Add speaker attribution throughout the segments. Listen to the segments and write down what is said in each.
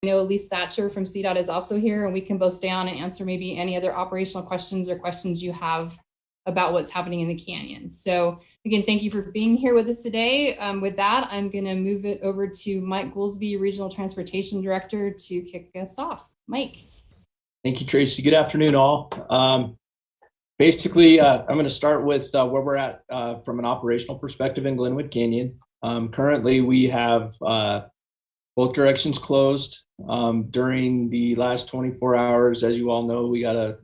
Speaker 1: know Elise Thatcher from CDOT is also here, and we can both stay on and answer maybe any other operational questions or questions you have about what's happening in the canyon. So again, thank you for being here with us today. With that, I'm going to move it over to Mike Goolsby, Regional Transportation Director, to kick us off. Mike.
Speaker 2: Thank you, Tracy. Good afternoon, all. Basically, I'm going to start with where we're at from an operational perspective in Glenwood Canyon. Currently, we have both directions closed. During the last 24 hours, as you all know, we got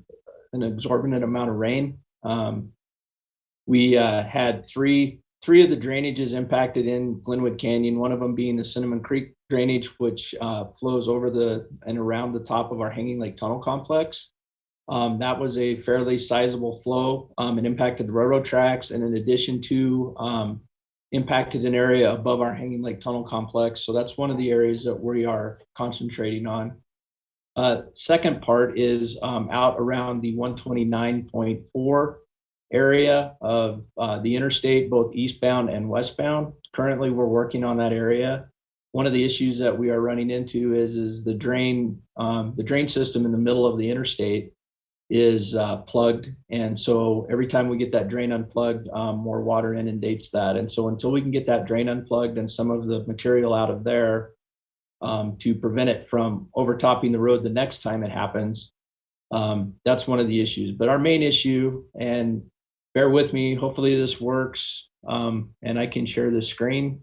Speaker 2: an exorbitant amount of rain. We had three of the drainages impacted in Glenwood Canyon, one of them being the Cinnamon Creek drainage, which flows over and around the top of our Hanging Lake Tunnel complex. That was a fairly sizable flow. It impacted the railroad tracks, and in addition to impacted an area above our Hanging Lake Tunnel complex. So that's one of the areas that we are concentrating on. Second part is out around the 129.4 area of the interstate, both eastbound and westbound. Currently, we're working on that area. One of the issues that we are running into is the drain system in the middle of the interstate is plugged, and so every time we get that drain unplugged, more water inundates that. And so until we can get that drain unplugged and some of the material out of there to prevent it from overtopping the road the next time it happens, that's one of the issues. But our main issue, and bear with me, hopefully this works, and I can share the screen.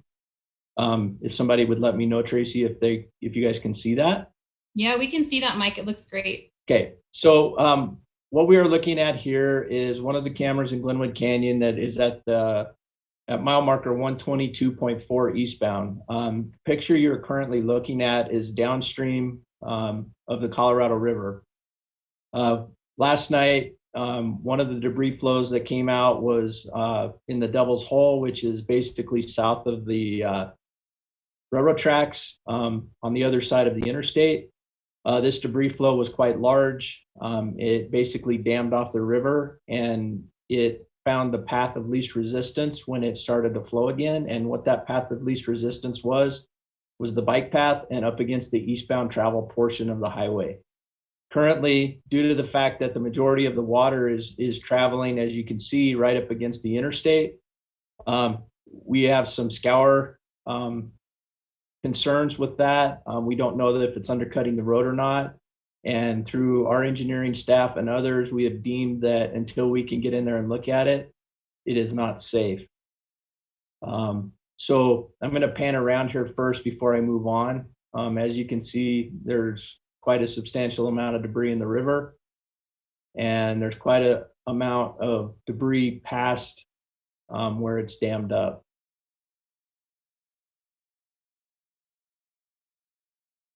Speaker 2: If somebody would let me know, Tracy, if you guys can see that.
Speaker 1: Yeah, we can see that, Mike. It looks great.
Speaker 2: Okay, so what we are looking at here is one of the cameras in Glenwood Canyon that is at mile marker 122.4 eastbound. Picture you're currently looking at is downstream of the Colorado River. Last night, one of the debris flows that came out was in the Devil's Hole, which is basically south of the railroad tracks on the other side of the interstate. This debris flow was quite large. It basically dammed off the river, and it found the path of least resistance when it started to flow again. And what that path of least resistance was the bike path and up against the eastbound travel portion of the highway. Currently, due to the fact that the majority of the water is traveling, as you can see, right up against the interstate, we have some scour concerns with that. We don't know that if it's undercutting the road or not. And through our engineering staff and others, we have deemed that until we can get in there and look at it, it is not safe. So I'm going to pan around here first before I move on. As you can see, there's quite a substantial amount of debris in the river, and there's quite an amount of debris past where it's dammed up.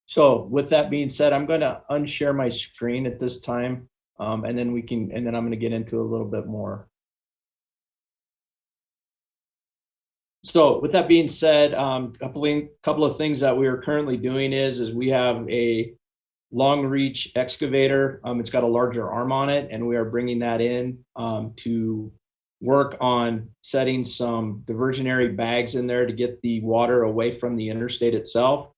Speaker 2: So with that being said, I'm going to unshare my screen at this time, and then I'm going to get into a little bit more. So with that being said, couple of things that we are currently doing is we have a long reach excavator. It's got a larger arm on it, and we are bringing that in to work on setting some diversionary bags in there to get the water away from the interstate itself,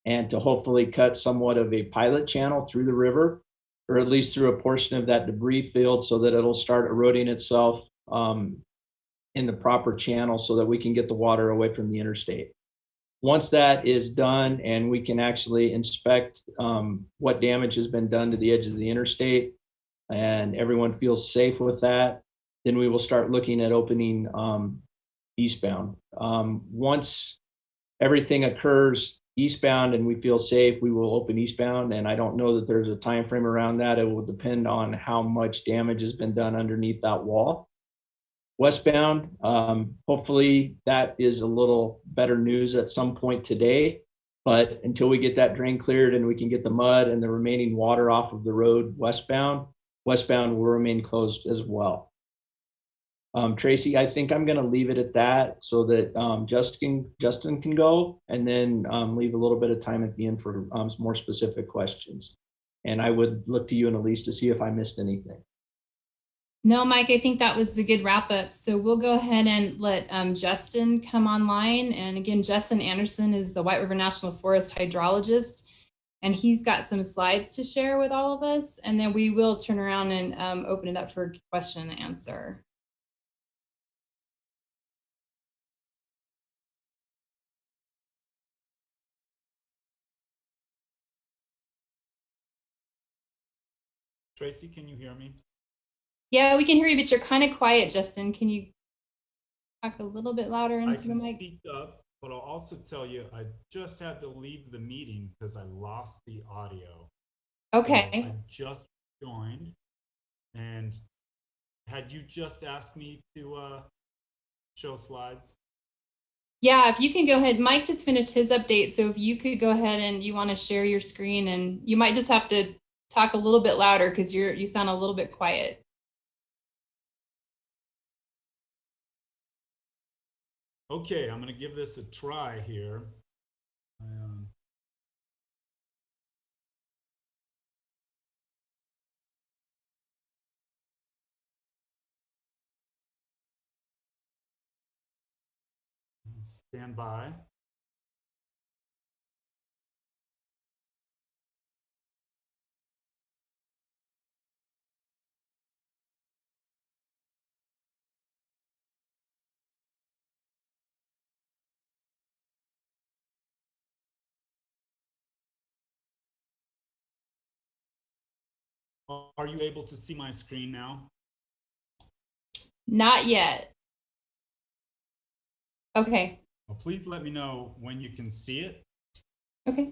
Speaker 2: and to hopefully cut somewhat of a pilot channel through the river, or at least through a portion of that debris field, so that it'll start eroding itself in the proper channel so that we can get the water away from the interstate. Once that is done and we can actually inspect what damage has been done to the edge of the interstate and everyone feels safe with that, then we will start looking at opening eastbound. Once everything occurs eastbound and we feel safe, we will open eastbound, and I don't know that there's a time frame around that. It will depend on how much damage has been done underneath that wall. Westbound, hopefully that is a little better news at some point today, but until we get that drain cleared and we can get the mud and the remaining water off of the road westbound will remain closed as well. Tracy, I think I'm going to leave it at that so that Justin can go, and then leave a little bit of time at the end for some more specific questions. And I would look to you and Elise to see if I missed anything.
Speaker 1: No, Mike, I think that was a good wrap up. So we'll go ahead and let Justin come online. And again, Justin Anderson is the White River National Forest hydrologist. and he's got some slides to share with all of us, and then we will turn around and open it up for question and answer.
Speaker 3: Tracy, can you hear me?
Speaker 1: Yeah, we can hear you, but you're kind of quiet, Justin. Can you talk a little bit louder into the mic?
Speaker 3: I can speak up, but I'll also tell you, I just had to leave the meeting because I lost the audio.
Speaker 1: Okay.
Speaker 3: So I just joined, and had you just asked me to show slides?
Speaker 1: Yeah, if you can go ahead. Mike just finished his update, so if you could go ahead and you want to share your screen, and you might just have to talk a little bit louder because you sound a little bit quiet.
Speaker 3: Okay, I'm going to give this a try here. Stand by. Are you able to see my screen now?
Speaker 1: Not yet. Okay.
Speaker 3: Well, please let me know when you can see it.
Speaker 1: Okay.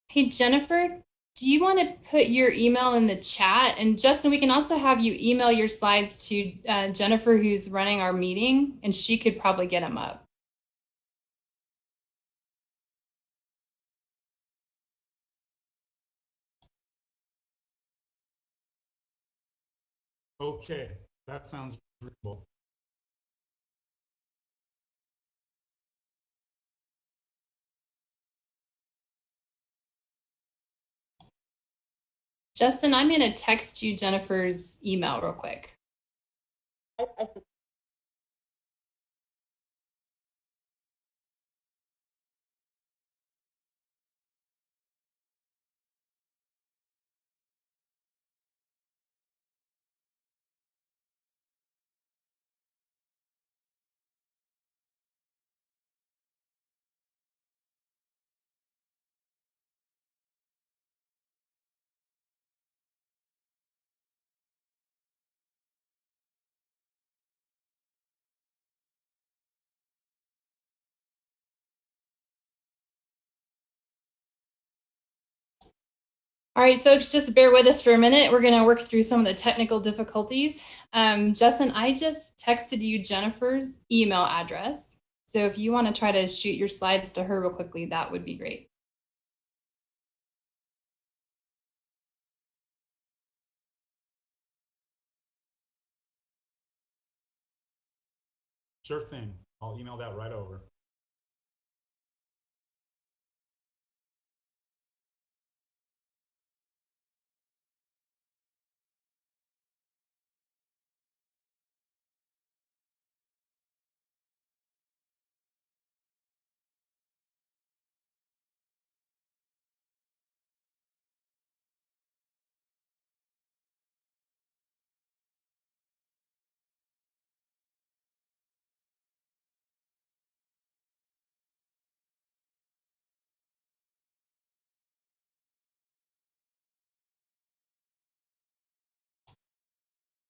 Speaker 1: Hey, Jennifer, do you want to put your email in the chat? And Justin, we can also have you email your slides to Jennifer, who's running our meeting, and she could probably get them up.
Speaker 3: Okay, that sounds reasonable.
Speaker 1: Justin, I'm going to text you Jennifer's email real quick. All right, folks, just bear with us for a minute. We're going to work through some of the technical difficulties. Justin, I just texted you Jennifer's email address. So if you want to try to shoot your slides to her real quickly, that would be great.
Speaker 3: Sure thing. I'll email that right over.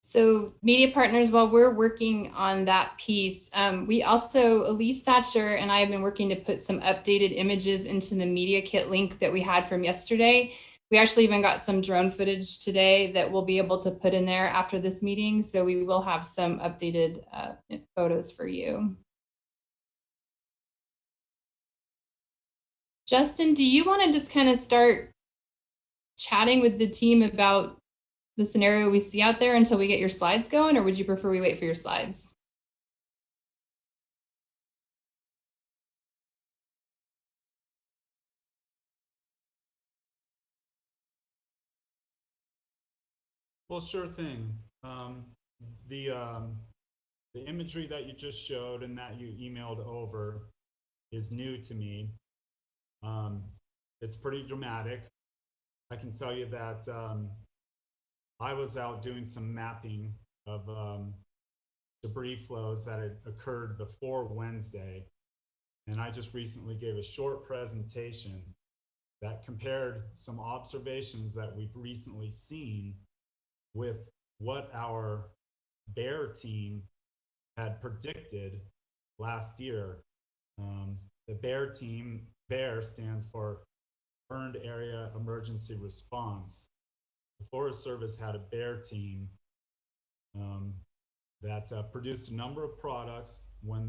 Speaker 1: So media partners, while we're working on that piece, we also, Elise Thatcher and I have been working to put some updated images into the media kit link that we had from yesterday. We actually even got some drone footage today that we'll be able to put in there after this meeting. So we will have some updated photos for you. Justin, do you want to just kind of start chatting with the team about the scenario we see out there until we get your slides going, or would you prefer we wait for your slides?
Speaker 3: Well, sure thing. The imagery that you just showed and that you emailed over is new to me. it's pretty dramatic. I can tell you that I was out doing some mapping of debris flows that had occurred before Wednesday. And I just recently gave a short presentation that compared some observations that we've recently seen with what our BEAR team had predicted last year. The BEAR team, BEAR stands for Burned Area Emergency Response. The Forest Service had a BEAR team that produced a number of products when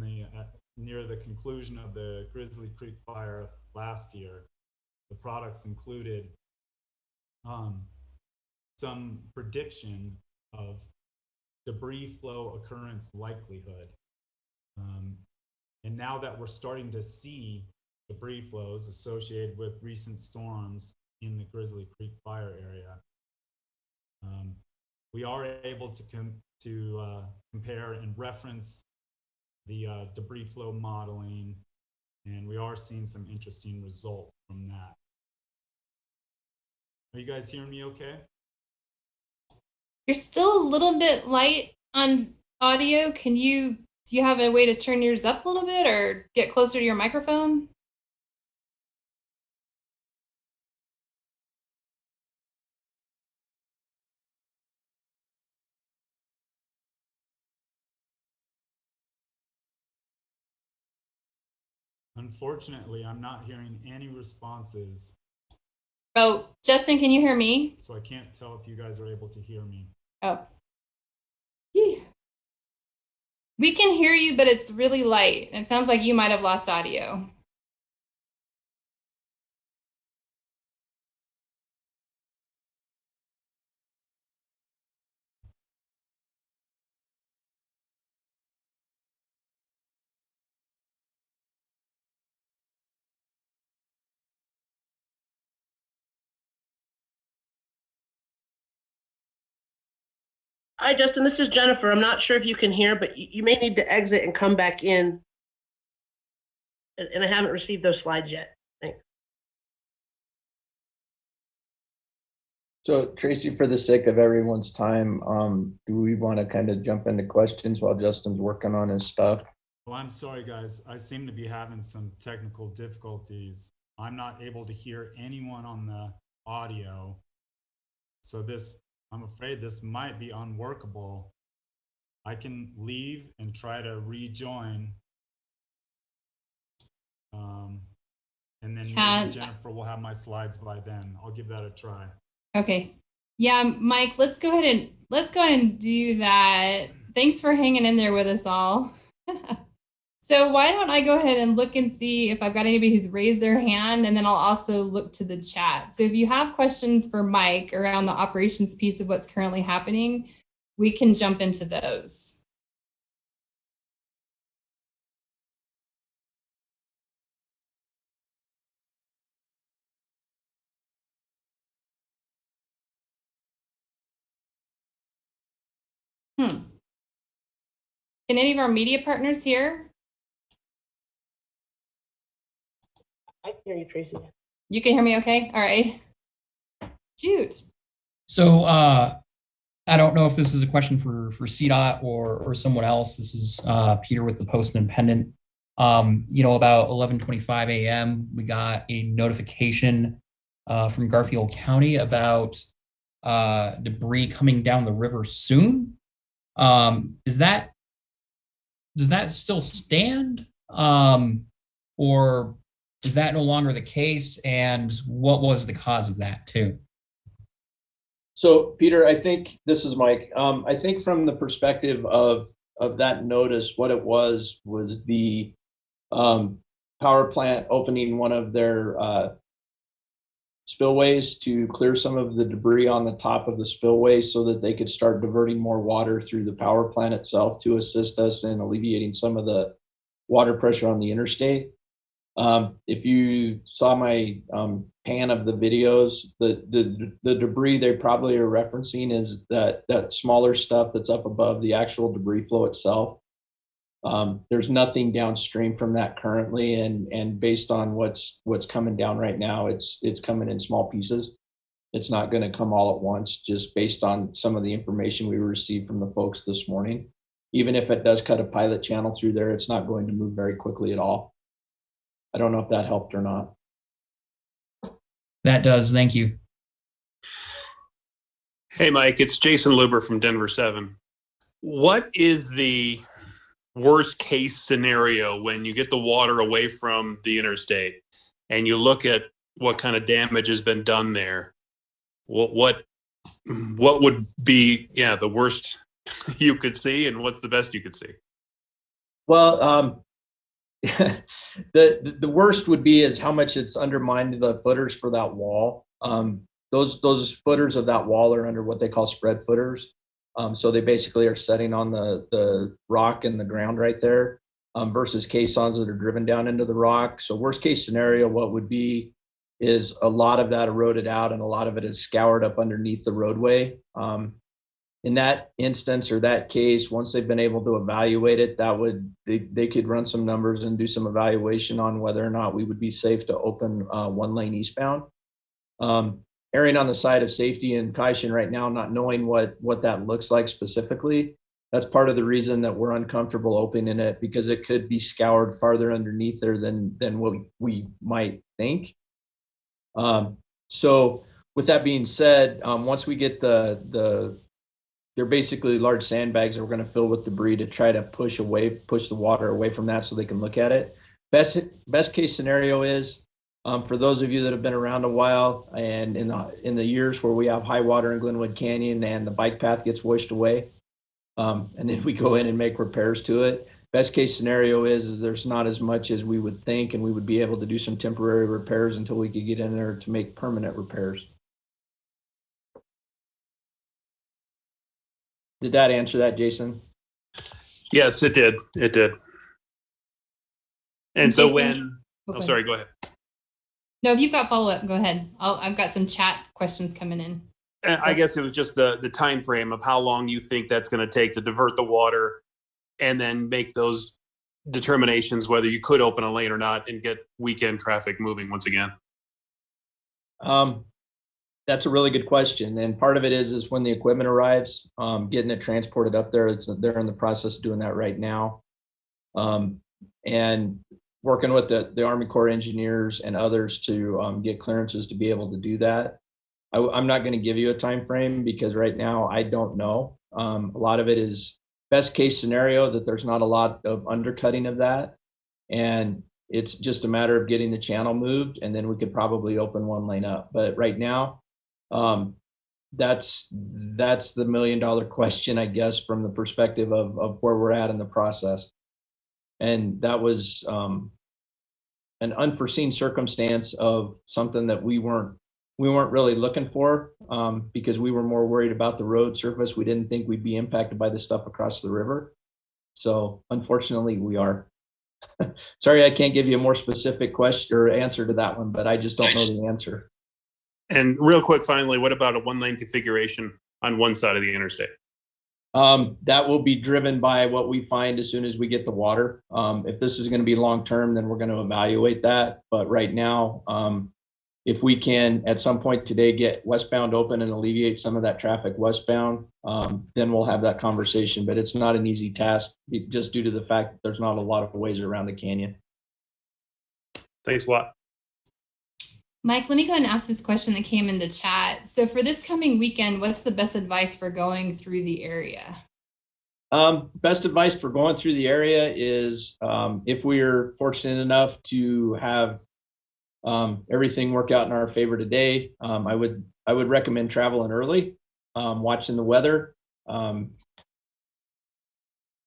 Speaker 3: near the conclusion of the Grizzly Creek fire last year. The products included some prediction of debris flow occurrence likelihood. And now that we're starting to see debris flows associated with recent storms in the Grizzly Creek fire area, we are able to compare and reference the debris flow modeling, and we are seeing some interesting results from that. Are you guys hearing me okay?
Speaker 1: You're still a little bit light on audio. Do you have a way to turn yours up a little bit or get closer to your microphone?
Speaker 3: Unfortunately, I'm not hearing any responses.
Speaker 1: Oh, Justin, can you hear me?
Speaker 3: So I can't tell if you guys are able to hear me.
Speaker 1: Oh. We can hear you, but it's really light. It sounds like you might have lost audio.
Speaker 4: Hi, Justin. This is Jennifer. I'm not sure if you can hear, but you may need to exit and come back in. And I haven't received those slides yet. Thanks.
Speaker 2: So Tracy, for the sake of everyone's time, do we want to kind of jump into questions while Justin's working on his stuff?
Speaker 3: Well, I'm sorry, guys. I seem to be having some technical difficulties. I'm not able to hear anyone on the audio. So I'm afraid this might be unworkable. I can leave and try to rejoin. And then maybe Jennifer will have my slides by then. I'll give that a try.
Speaker 1: Okay. Yeah, Mike, let's go ahead and do that. Thanks for hanging in there with us all. So why don't I go ahead and look and see if I've got anybody who's raised their hand, and then I'll also look to the chat. So if you have questions for Mike around the operations piece of what's currently happening, we can jump into those. Can any of our media partners hear?
Speaker 4: I can hear you, Tracy.
Speaker 1: You can hear me okay? All right. Shoot.
Speaker 5: So I don't know if this is a question for CDOT or someone else. This is Peter with the Post-Independent. About 11:25 a.m., we got a notification from Garfield County about debris coming down the river soon. Does that still stand? Or is that no longer the case? And what was the cause of that too?
Speaker 2: So Peter, I think this is Mike. I think from the perspective of that notice, what it was the power plant opening one of their spillways to clear some of the debris on the top of the spillway so that they could start diverting more water through the power plant itself to assist us in alleviating some of the water pressure on the interstate. If you saw my pan of the videos, the debris they probably are referencing is that smaller stuff that's up above the actual debris flow itself. There's nothing downstream from that currently, and based on what's coming down right now, it's coming in small pieces. It's not going to come all at once, just based on some of the information we received from the folks this morning. Even if it does cut a pilot channel through there, it's not going to move very quickly at all. I don't know if that helped or not.
Speaker 5: That does. Thank you.
Speaker 6: Hey, Mike, it's Jason Luber from Denver 7. What is the worst case scenario when you get the water away from the interstate and you look at what kind of damage has been done there? What would be, the worst you could see, and what's the best you could see?
Speaker 2: Well, the worst would be is how much it's undermined the footers for that wall. Those footers of that wall are under what they call spread footers. So they basically are setting on the rock and the ground right there, versus caissons that are driven down into the rock. So worst case scenario, what would be is a lot of that eroded out and a lot of it is scoured up underneath the roadway. In that instance or that case, once they've been able to evaluate it, they could run some numbers and do some evaluation on whether or not we would be safe to open one lane eastbound. Erring on the side of safety and caution right now, not knowing what that looks like specifically. That's part of the reason that we're uncomfortable opening it, because it could be scoured farther underneath there than what we might think. So with that being said, once we get they're basically large sandbags that we're going to fill with debris to try to push the water away from that so they can look at it. Best case scenario is, for those of you that have been around a while, and in the years where we have high water in Glenwood Canyon and the bike path gets washed away, and then we go in and make repairs to it. Best case scenario is there's not as much as we would think, and we would be able to do some temporary repairs until we could get in there to make permanent repairs. Did that answer that, Jason?
Speaker 6: Yes, it did. It did. And so
Speaker 1: Jason,
Speaker 6: sorry, go ahead.
Speaker 1: No, if you've got follow-up, go ahead. I've got some chat questions coming in.
Speaker 6: I guess it was just the time frame of how long you think that's going to take to divert the water and then make those determinations whether you could open a lane or not and get weekend traffic moving once again.
Speaker 2: That's a really good question. And part of it is when the equipment arrives, getting it transported up there. They're in the process of doing that right now. And working with the Army Corps engineers and others to get clearances to be able to do that. I'm not going to give you a time frame because right now I don't know. A lot of it is best case scenario that there's not a lot of undercutting of that. And it's just a matter of getting the channel moved, and then we could probably open one lane up. But right now, that's the $1 million question, I guess, from the perspective of where we're at in the process. And that was an unforeseen circumstance of something that we weren't really looking for, because we were more worried about the road surface. We didn't think we'd be impacted by the stuff across the river. So unfortunately we are. Sorry, I can't give you a more specific question or answer to that one, but I just don't know the answer.
Speaker 6: And real quick, finally, what about a one-lane configuration on one side of the interstate?
Speaker 2: That will be driven by what we find as soon as we get the water. If this is going to be long-term, then we're going to evaluate that. But right now, if we can at some point today get westbound open and alleviate some of that traffic westbound, then we'll have that conversation. But it's not an easy task just due to the fact that there's not a lot of ways around the canyon.
Speaker 6: Thanks a lot.
Speaker 1: Mike, let me go ahead and ask this question that came in the chat. So for this coming weekend, what's the best advice for going through the area?
Speaker 2: Best advice for going through the area is, if we're fortunate enough to have everything work out in our favor today, I would recommend traveling early, watching the weather,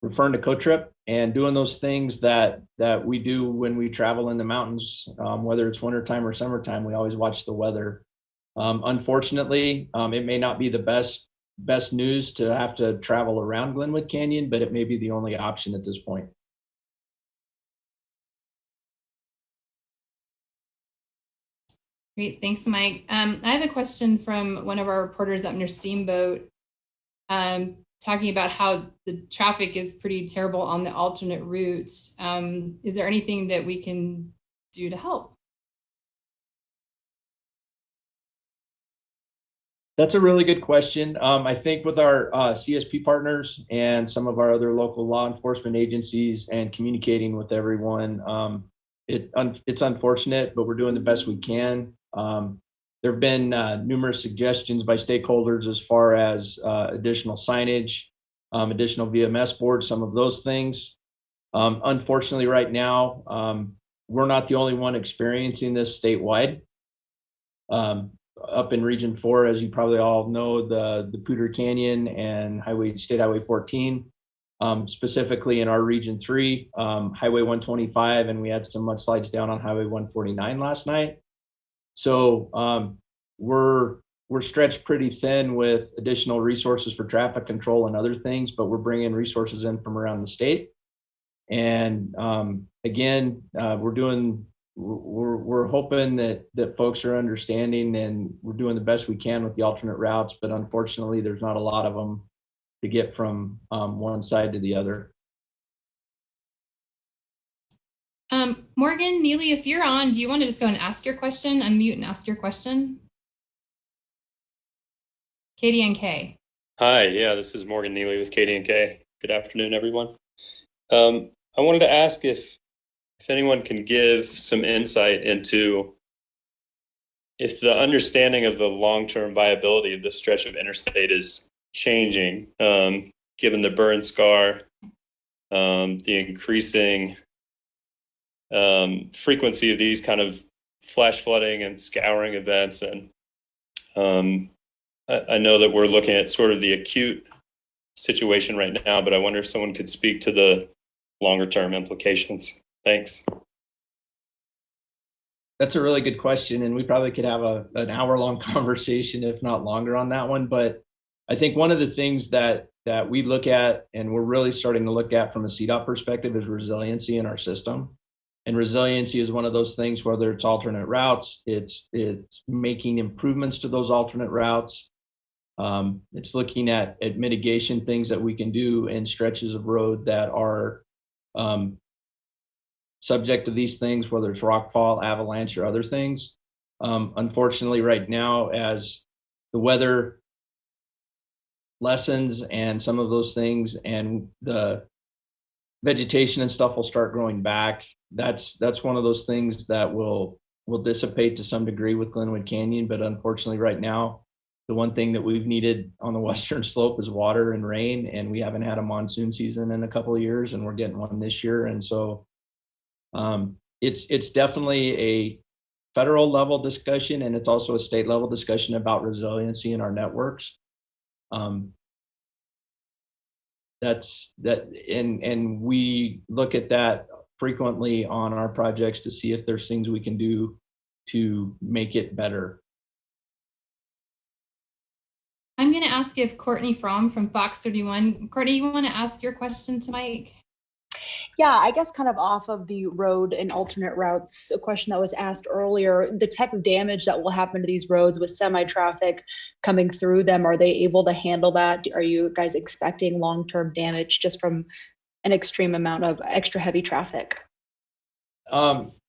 Speaker 2: referring to co-trip, and doing those things that we do when we travel in the mountains, whether it's wintertime or summertime. We always watch the weather. Unfortunately, it may not be the best news to have to travel around Glenwood Canyon, but it may be the only option at this point.
Speaker 1: Great, thanks, Mike. I have a question from one of our reporters up near Steamboat. talking about how the traffic is pretty terrible on the alternate route. Is there anything that we can do to help?
Speaker 2: That's a really good question. I think with our CSP partners and some of our other local law enforcement agencies and communicating with everyone, it's unfortunate, but we're doing the best we can. There have been numerous suggestions by stakeholders as far as additional signage, additional VMS boards, some of those things. Unfortunately, right now, we're not the only one experiencing this statewide. Up in Region 4, as you probably all know, the Detour Canyon and State Highway 14, specifically in our Region 3, Highway 125, and we had some mudslides down on Highway 149 last night. So we're stretched pretty thin with additional resources for traffic control and other things, but we're bringing resources in from around the state. And again, we're hoping that folks are understanding, and we're doing the best we can with the alternate routes, but unfortunately there's not a lot of them to get from one side to the other.
Speaker 1: Morgan, Neely, if you're on, do you want to just go and ask your question, unmute and ask your question? KDNK.
Speaker 7: Hi, yeah, this is Morgan Neely with KDNK. Good afternoon, everyone. I wanted to ask if anyone can give some insight into if the understanding of the long-term viability of this stretch of interstate is changing, given the burn scar, the increasing frequency of these kind of flash flooding and scouring events. And I know that we're looking at sort of the acute situation right now, but I wonder if someone could speak to the longer term implications. Thanks.
Speaker 2: That's a really good question, and we probably could have an hour-long conversation, if not longer, on that one. But I think one of the things that we look at, and we're really starting to look at from a CDOT perspective, is resiliency in our system. And resiliency is one of those things, whether it's alternate routes, it's making improvements to those alternate routes. It's looking at mitigation, things that we can do in stretches of road that are subject to these things, whether it's rockfall, avalanche, or other things. Unfortunately, right now, as the weather lessens and some of those things, and the vegetation and stuff will start growing back, that's one of those things that will dissipate to some degree with Glenwood Canyon. But unfortunately, right now, the one thing that we've needed on the western slope is water and rain, and we haven't had a monsoon season in a couple of years, and we're getting one this year. And so it's definitely a federal level discussion, and it's also a state level discussion about resiliency in our networks. And we look at that frequently on our projects to see if there's things we can do to make it better.
Speaker 1: I'm going to ask if Courtney Fromm from Fox 31. Courtney, you want to ask your question to Mike?
Speaker 8: Yeah, I guess kind of off of the road and alternate routes, a question that was asked earlier, the type of damage that will happen to these roads with semi-traffic coming through them, are they able to handle that? Are you guys expecting long-term damage just from an extreme amount of extra heavy traffic?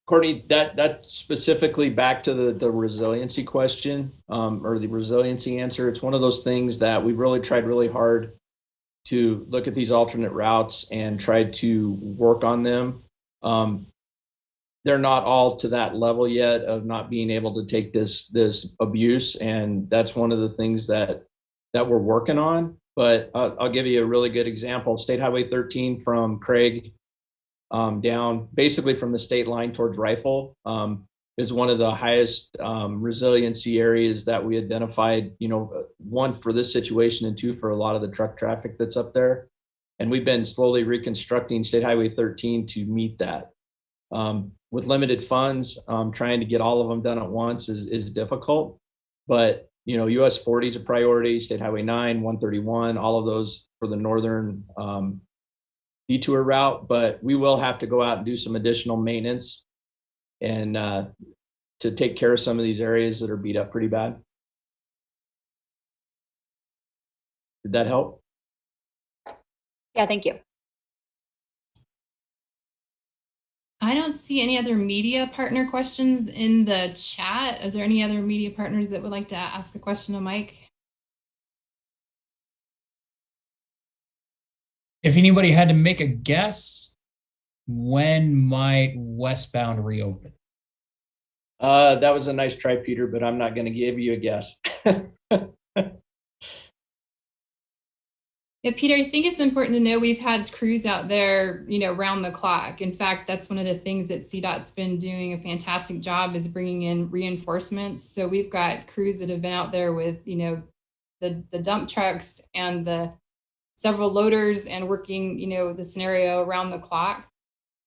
Speaker 2: Courtney, that specifically back to the resiliency question, or the resiliency answer. It's one of those things that we've really tried really hard to look at these alternate routes and try to work on them. They're not all to that level yet of not being able to take this abuse, and that's one of the things that we're working on. But I'll give you a really good example. State Highway 13 from Craig down basically from the state line towards Rifle is one of the highest resiliency areas that we identified, one for this situation, and two for a lot of the truck traffic that's up there. And we've been slowly reconstructing State Highway 13 to meet that. With limited funds, trying to get all of them done at once is difficult. But US 40 is a priority, State Highway 9, 131, all of those for the northern Detour route. But we will have to go out and do some additional maintenance and to take care of some of these areas that are beat up pretty bad. Did that help?
Speaker 8: Yeah, thank you.
Speaker 1: I don't see any other media partner questions in the chat. Is there any other media partners that would like to ask a question of Mike?
Speaker 5: If anybody had to make a guess, when might westbound reopen?
Speaker 2: That was a nice try, Peter, but I'm not going to give you a guess.
Speaker 1: Yeah, Peter, I think it's important to know we've had crews out there, round the clock. In fact, that's one of the things that CDOT's been doing a fantastic job is bringing in reinforcements. So we've got crews that have been out there with, the dump trucks and the several loaders and working, the scenario around the clock.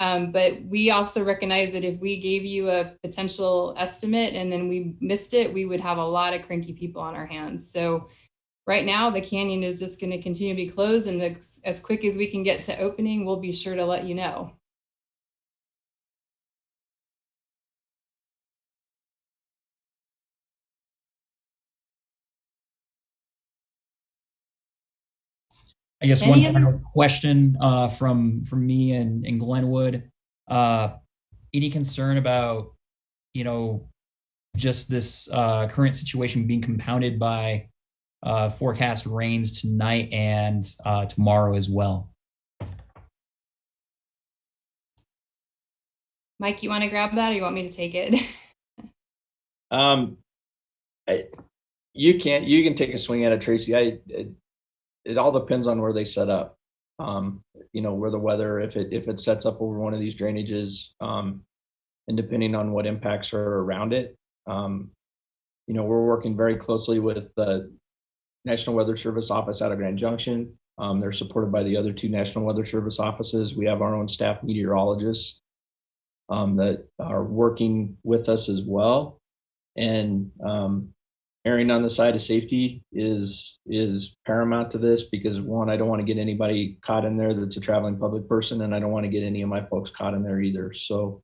Speaker 1: But we also recognize that if we gave you a potential estimate and then we missed it, we would have a lot of cranky people on our hands. So right now, the canyon is just going to continue to be closed, and as quick as we can get to opening, we'll be sure to let you know.
Speaker 5: I guess
Speaker 1: Any
Speaker 5: one
Speaker 1: other-
Speaker 5: final question from me and Glenwood. Any concern about, just this current situation being compounded by forecast rains tonight and tomorrow as well?
Speaker 1: Mike, you want to grab that or you want me to take it?
Speaker 2: You can take a swing at it, Tracy. It all depends on where they set up. Where the weather, if it sets up over one of these drainages, and depending on what impacts are around it. We're working very closely with the National Weather Service office out of Grand Junction. They're supported by the other two National Weather Service offices. We have our own staff meteorologists that are working with us as well. And erring on the side of safety is paramount to this because, one, I don't want to get anybody caught in there that's a traveling public person, and I don't want to get any of my folks caught in there either. So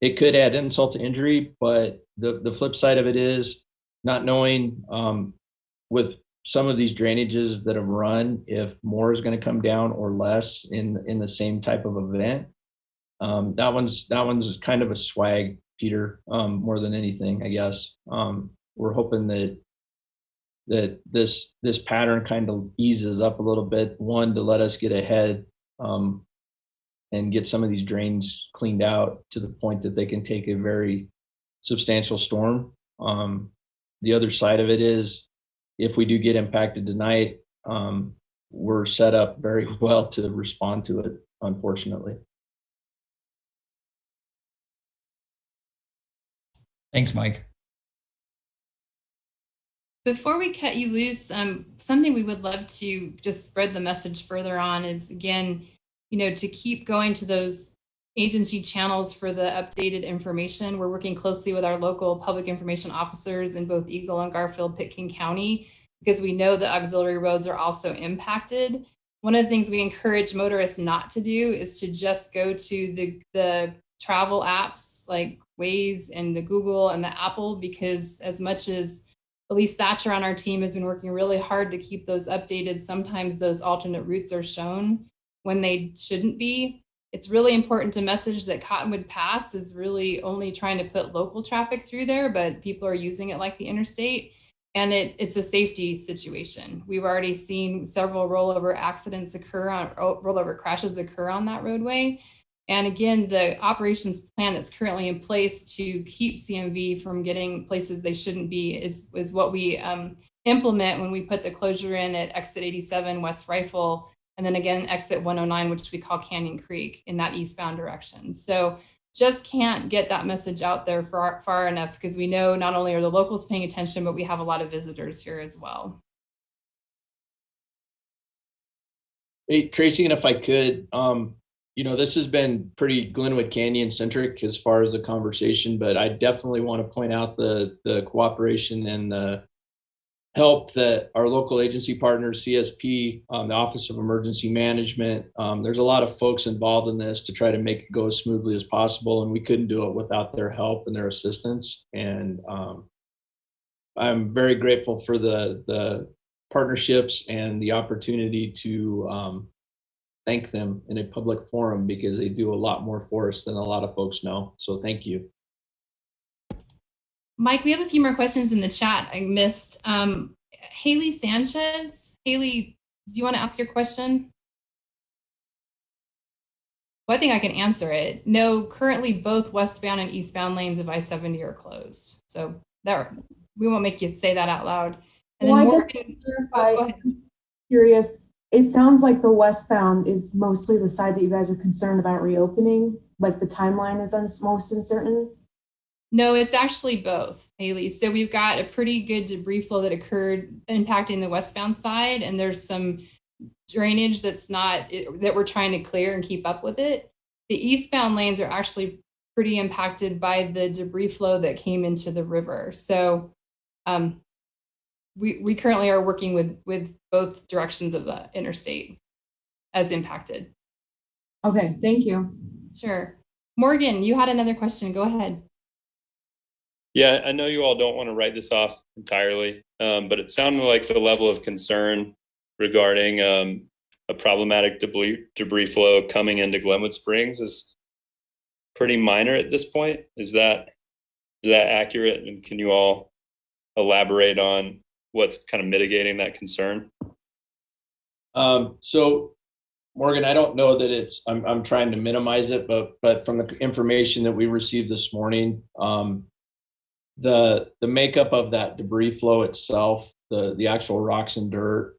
Speaker 2: it could add insult to injury, but the flip side of it is not knowing with some of these drainages that have run, if more is going to come down or less in the same type of event. That one's kind of a swag, Peter, more than anything, I guess. We're hoping that this pattern kind of eases up a little bit. One, to let us get ahead and get some of these drains cleaned out to the point that they can take a very substantial storm. The other side of it is, if we do get impacted tonight, we're set up very well to respond to it, unfortunately.
Speaker 5: Thanks, Mike.
Speaker 1: Before we cut you loose, something we would love to just spread the message further on is, again, to keep going to those agency channels for the updated information. We're working closely with our local public information officers in both Eagle and Garfield, Pitkin County, because we know the auxiliary roads are also impacted. One of the things we encourage motorists not to do is to just go to the travel apps like Waze and the Google and the Apple, because as much as Elise Thatcher on our team has been working really hard to keep those updated, sometimes those alternate routes are shown when they shouldn't be. It's really important to message that Cottonwood Pass is really only trying to put local traffic through there, but people are using it like the interstate, and it's a safety situation. We've already seen several rollover crashes occur on that roadway. And again, the operations plan that's currently in place to keep CMV from getting places they shouldn't be is what we implement when we put the closure in at exit 87 West Rifle, and then again, exit 109, which we call Canyon Creek, in that eastbound direction. So just can't get that message out there far enough, because we know not only are the locals paying attention, but we have a lot of visitors here as well.
Speaker 2: Hey, Tracy, and if I could, this has been pretty Glenwood Canyon centric as far as the conversation, but I definitely want to point out the cooperation and the help that our local agency partners, CSP, the Office of Emergency Management, there's a lot of folks involved in this to try to make it go as smoothly as possible, and we couldn't do it without their help and their assistance. And I'm very grateful for the partnerships and the opportunity to thank them in a public forum, because they do a lot more for us than a lot of folks know. So thank you.
Speaker 1: Mike, we have a few more questions in the chat I missed. Haley Sanchez. Haley, do you want to ask your question? Well, I think I can answer it. No, currently both westbound and eastbound lanes of I-70 are closed. So that we won't make you say that out loud. And
Speaker 9: Well,
Speaker 1: then
Speaker 9: I
Speaker 1: Morgan, go ahead.
Speaker 9: Curious, it sounds like the westbound is mostly the side that you guys are concerned about reopening, like the timeline is most uncertain.
Speaker 1: No, it's actually both, Haley. So we've got a pretty good debris flow that occurred impacting the westbound side, and there's some drainage that we're trying to clear and keep up with it. The eastbound lanes are actually pretty impacted by the debris flow that came into the river. So we currently are working with both directions of the interstate as impacted.
Speaker 9: Okay, thank you.
Speaker 1: Sure. Morgan, you had another question. Go ahead.
Speaker 7: Yeah, I know you all don't want to write this off entirely, but it sounded like the level of concern regarding a problematic debris flow coming into Glenwood Springs is pretty minor at this point. Is that accurate? And can you all elaborate on what's kind of mitigating that concern?
Speaker 2: So Morgan, I don't know that I'm trying to minimize it, but from the information that we received this morning, the makeup of that debris flow itself, the actual rocks and dirt,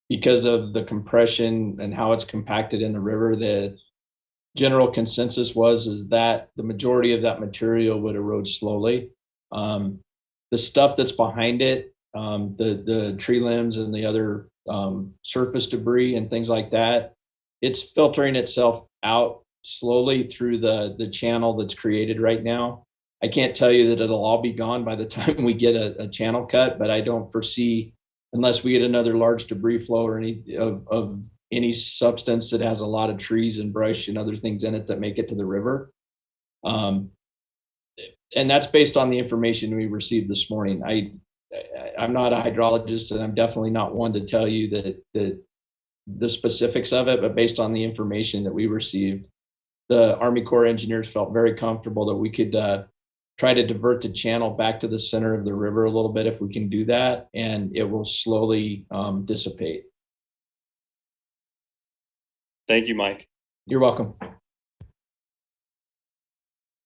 Speaker 2: because of the compression and how it's compacted in the river, the general consensus is that the majority of that material would erode slowly. The stuff that's behind it, the tree limbs and the other surface debris and things like that, it's filtering itself out slowly through the channel that's created right now. I can't tell you that it'll all be gone by the time we get a channel cut, but I don't foresee, unless we get another large debris flow or any substance that has a lot of trees and brush and other things in it that make it to the river. And that's based on the information we received this morning. I'm not a hydrologist, and I'm definitely not one to tell you that the specifics of it, but based on the information that we received, the Army Corps engineers felt very comfortable that we could try to divert the channel back to the center of the river a little bit if we can do that, and it will slowly dissipate.
Speaker 7: Thank you, Mike.
Speaker 2: You're welcome.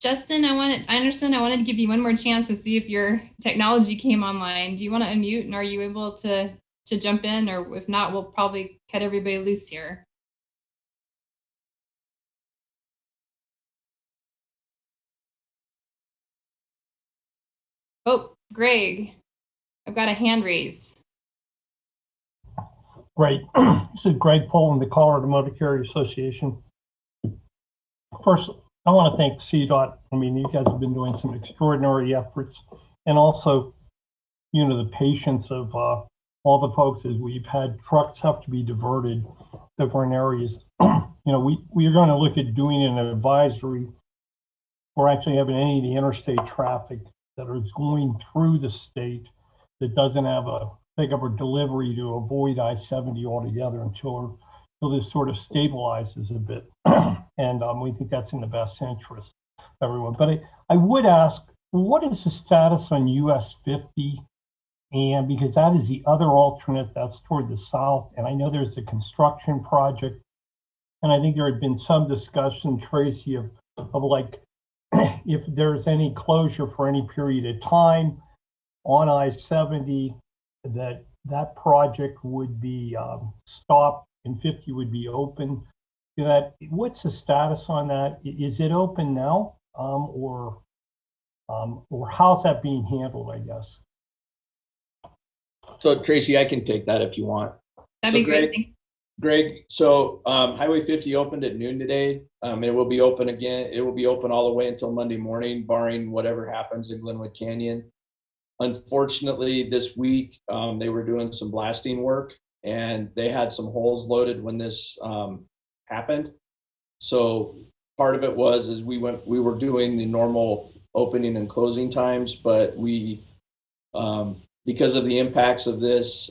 Speaker 1: Justin, I understand I wanted to give you one more chance to see if your technology came online. Do you want to unmute, and are you able to jump in? Or if not, we'll probably cut everybody loose here. Oh, Greg, I've got a hand raised.
Speaker 10: Great. This is Greg Poland, the Colorado Motor Carrier Association. First, I want to thank CDOT. I mean, you guys have been doing some extraordinary efforts, and also, the patience of all the folks as we've had trucks have to be diverted to different areas. We are going to look at doing an advisory or actually having any of the interstate traffic that is going through the state that doesn't have a pickup or delivery to avoid I-70 altogether until this sort of stabilizes a bit. And we think that's in the best interest of everyone. But I would ask, what is the status on US 50? And because that is the other alternate that's toward the south. And I know there's a construction project. And I think there had been some discussion, Tracy, of like, if there's any closure for any period of time on I-70, that project would be stopped and 50 would be open. What's the status on that? Is it open now, or how's that being handled, I guess?
Speaker 2: So Tracy, I can take that if you want.
Speaker 1: That'd be great.
Speaker 2: Greg, so Highway 50 opened at noon today. It will be open again. It will be open all the way until Monday morning, barring whatever happens in Glenwood Canyon. Unfortunately, this week they were doing some blasting work, and they had some holes loaded when this happened. So part of it was we were doing the normal opening and closing times, but we because of the impacts of this,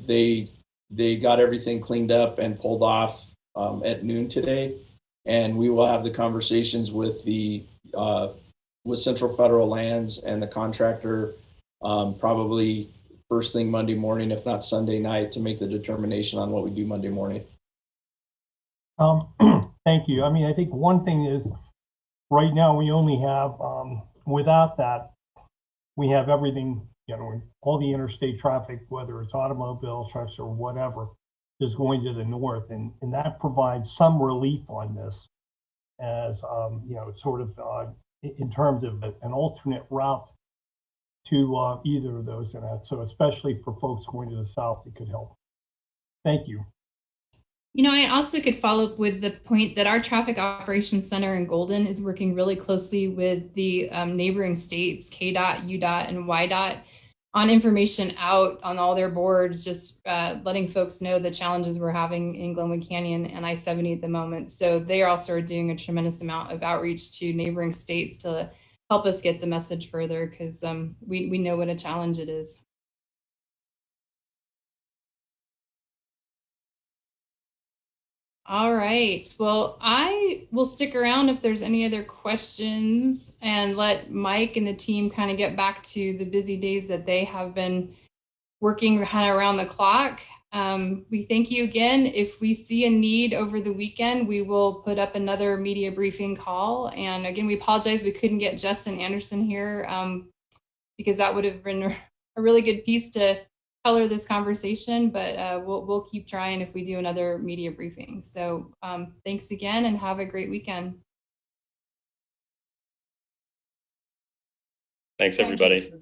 Speaker 2: they got everything cleaned up and pulled off at noon today. And we will have the conversations with with Central Federal Lands and the contractor probably first thing Monday morning, if not Sunday night, to make the determination on what we do Monday morning.
Speaker 10: Thank you. I mean, I think one thing is right now we only have, without that, we have everything, you know, all the interstate traffic, whether it's automobiles, trucks, or whatever, is going to the north. And that provides some relief on this as, you know, sort of in terms of an alternate route to either of those. And so especially for folks going to the south, it could help. Thank you.
Speaker 1: You know, I also could follow up with the point that our Traffic Operations Center in Golden is working really closely with the neighboring states, KDOT, UDOT, and YDOT, on information out on all their boards, just letting folks know the challenges we're having in Glenwood Canyon and I-70 at the moment. So they also are doing a tremendous amount of outreach to neighboring states to help us get the message further, because we know what a challenge it is. All right. Well, I will stick around if there's any other questions and let Mike and the team kind of get back to the busy days that they have been working kind of around the clock. We thank you again. If we see a need over the weekend, we will put up another media briefing call. And again, we apologize we couldn't get Justin Anderson here because that would have been a really good piece to color this conversation, but we'll keep trying if we do another media briefing. So thanks again and have a great weekend.
Speaker 7: Thanks, everybody.